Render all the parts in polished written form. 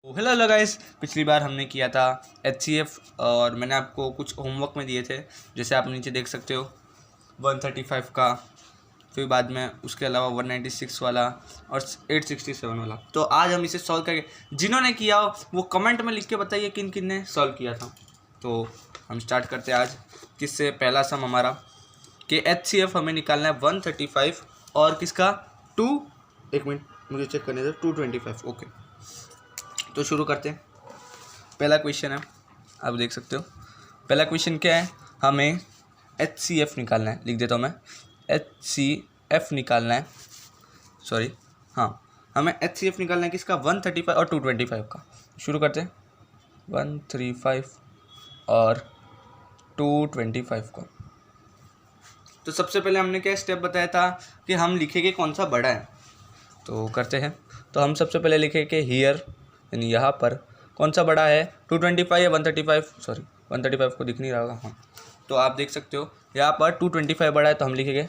Hello hello guys, पिछली बार हमने किया था HCF और मैंने आपको कुछ होमवर्क में दिए थे, जैसे आप नीचे देख सकते हो 135 का, फिर बाद में उसके अलावा 196 वाला और 867 वाला। तो आज हम इसे सॉल्व करेंगे। जिन्होंने किया हो वो कमेंट में लिख के बताइए किन किन ने सॉल्व किया था। तो हम स्टार्ट करते हैं आज। किससे? पहला सम हमारा कि HCF हमें निकालना है 135 और किसका 1 मिनट मुझे चेक करने दो, 225। ओके, तो शुरू करते हैं। पहला क्वेश्चन है, आप देख सकते हो। पहला क्वेश्चन क्या है? हमें HCF निकालना है। लिख देता हूँ मैं, HCF निकालना है। हमें HCF निकालना है किसका? 135 और 225 का। शुरू करते हैं 135 और 225 का। तो सबसे पहले हमने क्या स्टेप बताया था कि हम लिखेंगे कौन सा बड़ा है। तो करते हैं। तो हम सबसे पहले लिखेंगे हियर, यानी यहाँ पर कौन सा बड़ा है, 225 या 135। 135 को दिख नहीं रहा होगा। हाँ, तो आप देख सकते हो यहाँ पर 225 बड़ा है, तो हम लिखेंगे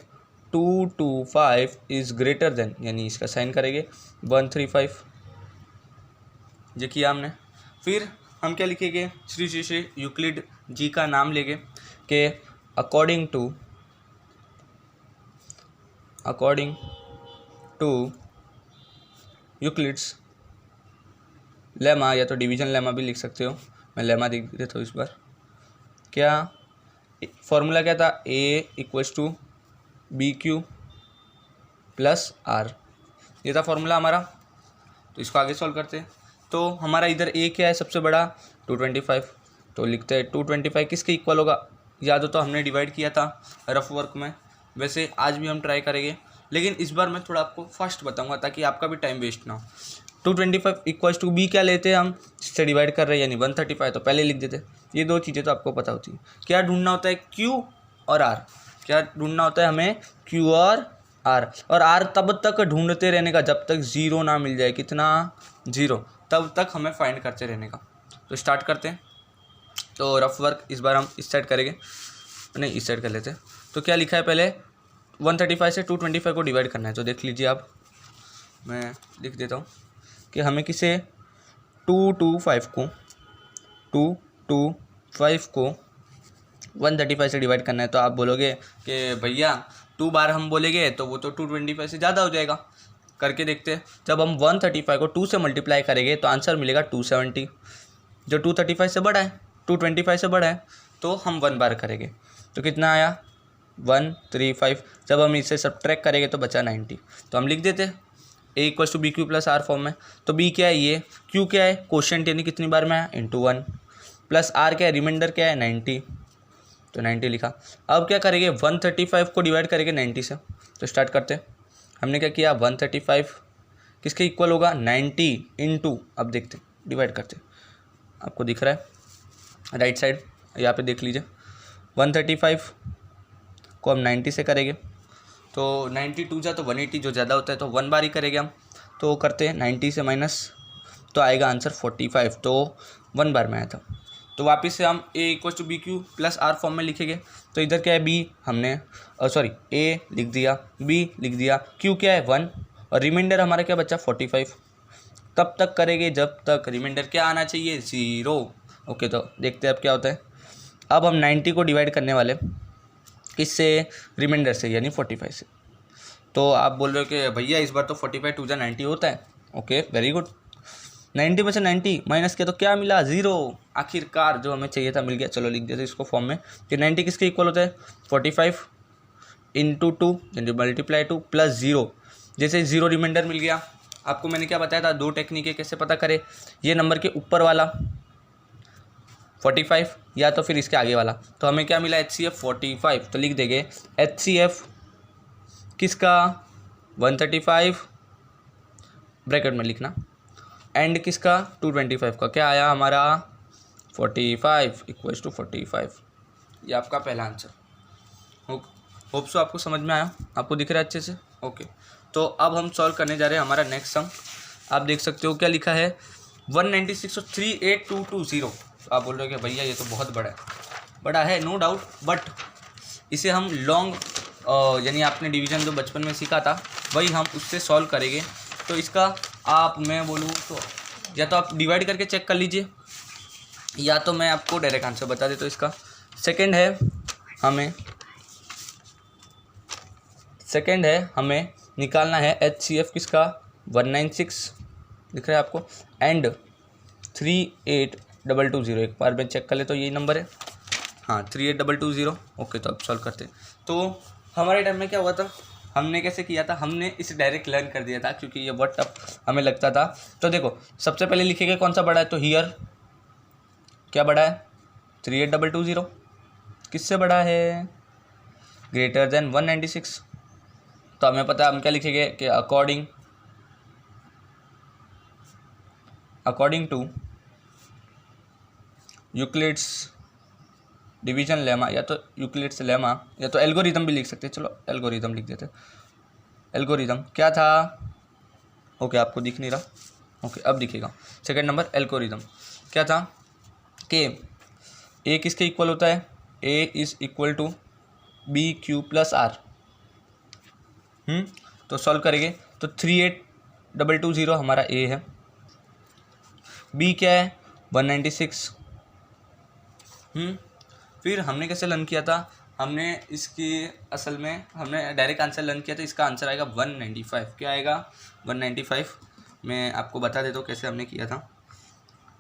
225 इज़ ग्रेटर देन, यानी इसका साइन करेंगे 135। ये किया हमने। फिर हम क्या लिखेंगे? श्री श्री श्री यूक्लिड जी का नाम लेंगे कि अकॉर्डिंग टू यूक्लिड्स लेमा, या तो डिवीजन लेमा भी लिख सकते हो। मैं लेमा लिख देता हूँ इस बार। क्या फॉर्मूला क्या था? A = BQ + R, ये था फॉर्मूला हमारा। तो इसको आगे सॉल्व करते हैं। तो हमारा इधर A क्या है? सबसे बड़ा 225। तो लिखते हैं 225 किसके इक्वल होगा? याद हो तो हमने डिवाइड किया था रफ वर्क में। वैसे आज भी हम ट्राई करेंगे, लेकिन इस बार मैं थोड़ा आपको फास्ट बताऊंगा ताकि आपका भी टाइम वेस्ट ना हो। 225 = B क्या लेते हैं हम? इससे डिवाइड कर रहे हैं, यानी 135, तो पहले लिख देते। ये दो चीज़ें तो आपको पता होती है। क्या ढूंढना होता है? Q और R। क्या ढूंढना होता है हमें? Q और R। और R तब तक ढूंढते रहने का जब तक 0 ना मिल जाए। कितना? 0, तब तक हमें फाइंड करते रहने का। तो स्टार्ट करते हैं। तो रफ वर्क इस बार हम इस साइड करेंगे, नहीं इस साइड कर लेते हैं। तो क्या लिखा है? पहले 135 से 225 को डिवाइड करना है। तो देख लीजिए आप, मैं लिख देता हूँ कि हमें किसे 225 को 135 से डिवाइड करना है। तो आप बोलोगे कि भैया 2 बार हम बोलेंगे तो वो तो 225 से ज़्यादा हो जाएगा। करके देखते हैं। जब हम 135 को 2 से मल्टीप्लाई करेंगे तो आंसर मिलेगा 270, जो 235 से बड़ा है, 225 से बड़ा है। तो हम 1 बार करेंगे तो कितना आया? 135। जब हम इसे सब्ट्रैक्ट करेंगे तो बचा 90। तो हम लिख देते हैं A = BQ + R फॉर्म में। तो B क्या है? ये। Q क्या है? क्वोशिएंट, यानी कितनी बार में है? × 1, प्लस R क्या है? रिमाइंडर क्या है? 90। तो 90 लिखा। अब क्या करेंगे? 135 को डिवाइड करेंगे 90 से। तो स्टार्ट करते हैं। हमने क्या किया? 135 किसके इक्वल होगा? 90 × अब देखते हैं, डिवाइड करते हैं। आपको दिख रहा है राइट साइड, यहाँ पे देख लीजिए। 135 को हम 90 से करेंगे तो 90 2 जा तो 180, जो ज़्यादा होता है तो 1 बार ही करेंगे हम। तो करते हैं 90 से माइनस, तो आएगा आंसर 45। तो 1 बार में आया था। तो वापस से हम A = BQ + R फॉर्म में लिखेंगे। तो इधर क्या है? B हमने A लिख दिया, B लिख दिया, Q क्या है? 1, और रिमाइंडर हमारा क्या बचा? 45। तब तक करेंगे जब तक रिमाइंडर क्या आना चाहिए? 0। ओके, तो देखते हैं अब क्या होता है। अब हम 90 को डिवाइड करने वाले किससे? रिमाइंडर से, यानी 45 से। तो आप बोल रहे हो कि भैया इस बार तो 45 2 जा 90 होता है। Okay, very good. 90 में से 90 माइनस किया तो क्या मिला? 0। आखिरकार जो हमें चाहिए था मिल गया। चलो लिख देते इसको फॉर्म में कि 90 किसके इक्वल होता है? 45 × 2 यानी मल्टीप्लाई 2 + 0। जैसे 0 रिमाइंडर मिल गया। आपको मैंने क्या बताया था? 2 टेक्निक है कैसे पता करें। ये नंबर के ऊपर वाला 45 या तो फिर इसके आगे वाला। तो हमें क्या मिला? HCF 45। तो लिख देंगे HCF किसका? 135 ब्रैकेट में लिखना, एंड किसका? 225 का। क्या आया हमारा? 45 = 45। ये आपका पहला आंसर। होप सो आपको समझ में आया, आपको दिख रहा है अच्छे से। ओके, तो अब हम सॉल्व करने जा रहे हैं हमारा नेक्स्ट सम। आप देख सकते हो क्या लिखा है? 196 और 38220। आप बोल रहे हो कि भैया ये तो बहुत बड़ा है, नो डाउट, बट इसे हम लॉन्ग यानी आपने डिवीज़न जो बचपन में सीखा था वही हम उससे सॉल्व करेंगे। तो इसका आप मैं बोलूँ तो या तो आप डिवाइड करके चेक कर लीजिए, या तो मैं आपको डायरेक्ट आंसर बता देता हूँ इसका। सेकंड है हमें निकालना है HCF किसका, 196 दिख रहा है आपको, एंड 38220। एक बार मैं चेक कर ले तो यही नंबर है, हाँ 38220। ओके, तो अब सॉल्व करते हैं। तो हमारे टाइम में क्या हुआ था, हमने कैसे किया था, हमने इसे डायरेक्ट लर्न कर दिया था क्योंकि ये बहुत टफ हमें लगता था। तो देखो सबसे पहले लिखेंगे कौन सा बड़ा है, तो हियर क्या बड़ा है, 38220। किससे बड़ा है, ग्रेटर देन 196। तो हमें पता है हम क्या लिखेंगे कि according to Euclid's division lemma, या तो यूक्लिड्स लेमा या तो एल्गोरिदम भी लिख सकते हैं। चलो एल्गोरिदम लिख देते। एल्गोरिदम क्या था, ओके आपको दिख नहीं रहा, ओके अब दिखेगा। सेकंड नंबर एल्गोरिदम क्या था कि ए किसके इक्वल होता है, ए इज इक्वल टू BQ+R। तो सॉल्व करेंगे तो 38220 हमारा ए है, बी क्या है 196। फिर हमने कैसे लर्न किया था, हमने इसकी असल में हमने डायरेक्ट आंसर लर्न किया था, इसका आंसर आएगा 195। क्या आएगा 195। मैं आपको बता देता हूँ कैसे हमने किया था,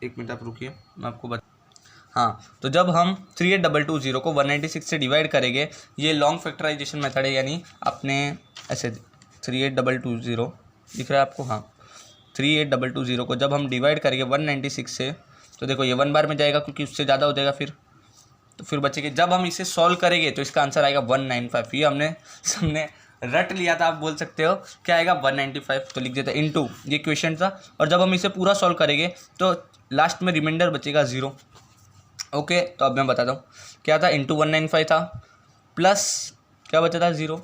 एक मिनट आप रुकिए मैं आपको हाँ, तो जब हम 38220 को 196 से डिवाइड करेंगे, ये लॉन्ग फैक्टराइजेशन मेथड है, यानी आपने ऐसे 38220 दिख रहा है आपको, हाँ 38220 को जब हम डिवाइड करेंगे 196 से, तो देखो ये 1 बार में जाएगा क्योंकि उससे ज़्यादा हो जाएगा, फिर बचेगी। जब हम इसे सॉल्व करेंगे तो इसका आंसर आएगा 195। ये हमने सबने रट लिया था, आप बोल सकते हो। क्या आएगा 195, तो लिख देते हैं इनटू, ये क्वेश्चन था। और जब हम इसे पूरा सॉल्व करेंगे तो लास्ट में रिमाइंडर बचेगा 0। ओके, तो अब मैं बताता हूँ क्या था, इंटू 195 था, प्लस क्या बचा था 0।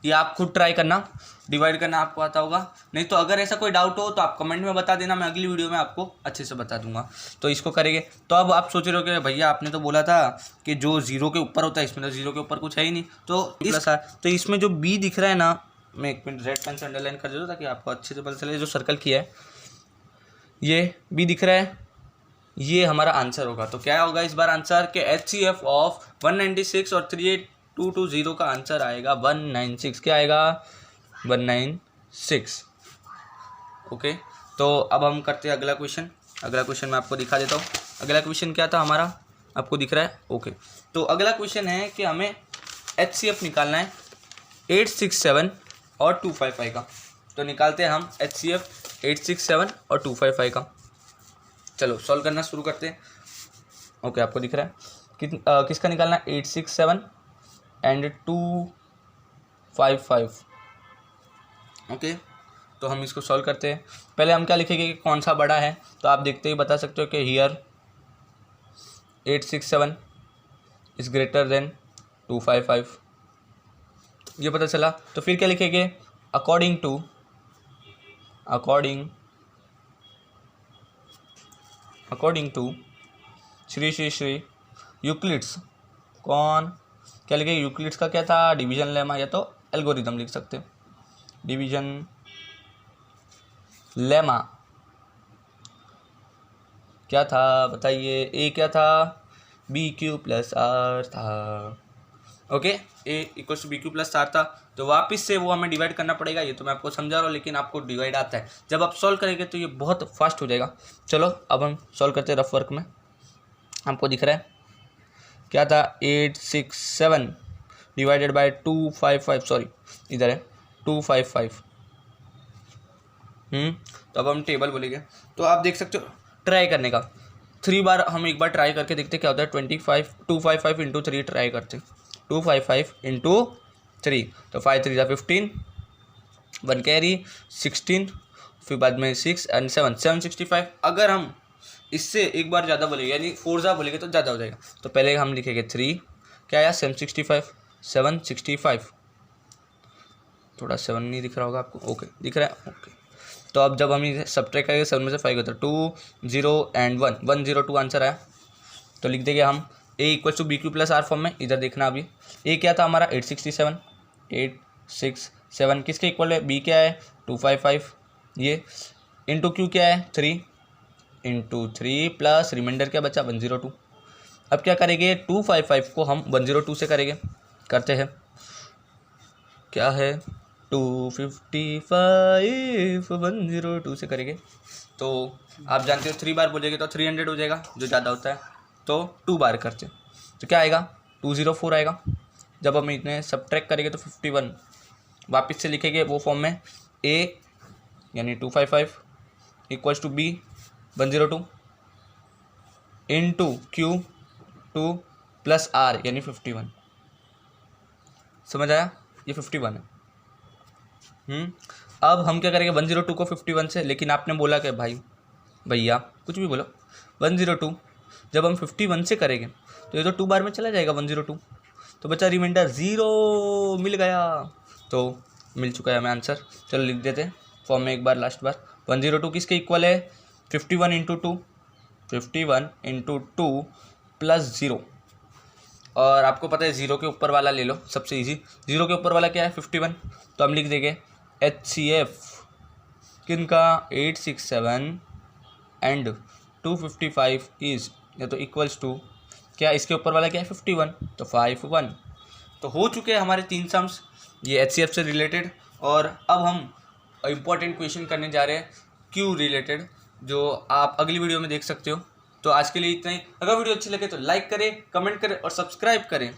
ये आप खुद ट्राई करना, डिवाइड करना आपको आता होगा, नहीं तो अगर ऐसा कोई डाउट हो तो आप कमेंट में बता देना, मैं अगली वीडियो में आपको अच्छे से बता दूंगा। तो इसको करेंगे। तो अब आप सोच रहे हो कि भैया आपने तो बोला था कि जो 0 के ऊपर होता है, इसमें तो 0 के ऊपर कुछ है ही नहीं, तो इसमें जो बी दिख रहा है ना, मैं एक मिनट रेड पेन से अंडरलाइन कर देता ताकि आपको अच्छे से पता चले। जो सर्कल किया है ये बी दिख रहा है, ये हमारा आंसर होगा। तो क्या होगा इस बार आंसर के HCF ऑफ 196 और 38220 का आंसर आएगा 196। क्या आएगा 196। ओके, तो अब हम करते हैं अगला क्वेश्चन। अगला क्वेश्चन मैं आपको दिखा देता हूँ। अगला क्वेश्चन क्या था हमारा, आपको दिख रहा है। ओके, तो अगला क्वेश्चन है कि हमें HCF निकालना है 867 और 255 का। तो निकालते हैं हम HCF 867 और 255 का। चलो सॉल्व करना शुरू करते हैं। ओके, आपको दिख रहा है किसका निकालना है, 867 एंड 255। ओके, तो हम इसको सॉल्व करते हैं। पहले हम क्या लिखेंगे कि कौन सा बड़ा है, तो आप देखते ही बता सकते हो कि हियर 867 इज ग्रेटर देन 255, ये पता चला। तो फिर क्या लिखेंगे, अकॉर्डिंग टू श्री यूक्लिड्स, कौन क्या लिखेंगे, यूक्लिड्स का क्या था, डिवीजन लेमा या तो एल्गोरिदम लिख सकते हैं। डिवीजन लेमा क्या था बताइए, ए क्या था, BQ+R था। Okay, A equal to BQ+R था, तो वापस से वो हमें डिवाइड करना पड़ेगा। ये तो मैं आपको समझा रहा हूँ, लेकिन आपको डिवाइड आता है। जब आप सॉल्व करेंगे तो ये बहुत फास्ट हो जाएगा। चलो अब हम सॉल्व करते हैं रफ वर्क में। आपको दिख रहा है क्या था, 867 डिवाइडेड बाय 255, सॉरी इधर है 255। तो अब हम टेबल बोलेंगे, तो आप देख सकते हो ट्राई करने का 3 बार। हम एक बार ट्राई करके देखते क्या होता है। 255 इंटू 3 ट्राई करते, 255 इंटू 3, तो 5 3 15, 1 कैरी 16, फिर बाद में 6 एंड 7 765। अगर हम इससे एक बार ज़्यादा बोलेंगे यानी 4 बोलेंगे तो ज़्यादा हो जाएगा। तो पहले हम लिखेंगे 3, क्या आया 765, थोड़ा 7 नहीं दिख रहा होगा आपको, ओके दिख रहा है। ओके, तो अब जब हम इसे सब्ट्रैक्ट करेंगे 7 में से 5 होता है 2 0 एंड 1 102 आंसर आया। तो लिख देंगे हम A equal to BQ+R form में। इधर देखना अभी A क्या था हमारा 867 किसके इक्वल है, B क्या है 255, ये इंटू Q क्या है 3, इंटू 3 प्लस रिमाइंडर क्या बचा 102। अब क्या करेंगे 255 को हम 102 से करेंगे, करते हैं क्या है 255 102 से करेंगे। तो आप जानते हो 3 बार बोलेंगे तो 300 हो जाएगा जो ज़्यादा होता है, तो 2 बार करते तो क्या आएगा 204 आएगा। जब हम इतने सब्ट्रैक्ट करेंगे तो 51 वापस से लिखेंगे वो फॉर्म में a यानी 255 equals to b 102 into q 2 plus r यानी 51। समझ आया, ये 51 है। अब हम क्या करेंगे 102 को 51 से, लेकिन आपने बोला कि भैया कुछ भी बोलो 102 जब हम 51 से करेंगे तो ये तो 2 बार में चला जाएगा 102, तो बचा रिमाइंडर 0 मिल गया। तो मिल चुका है हमें आंसर। चलो लिख देते हैं फॉर्म में एक बार लास्ट बार। 102 किसके इक्वल है 51 इंटू 2, 51 इंटू 2 प्लस 0, और आपको पता है 0 के ऊपर वाला ले लो, सबसे इजी। 0 के ऊपर वाला क्या है 51, तो हम लिख देंगे HCF किनका 867 एंड 255 इज या तो इक्वल्स टू क्या, इसके ऊपर वाला क्या है 51, तो 51। तो हो चुके हैं हमारे 3 सम्स ये HCF से रिलेटेड। और अब हम इम्पॉर्टेंट क्वेश्चन करने जा रहे हैं Q रिलेटेड, जो आप अगली वीडियो में देख सकते हो। तो आज के लिए इतना ही। अगर वीडियो अच्छी लगे तो लाइक करें, कमेंट करें और सब्सक्राइब करें।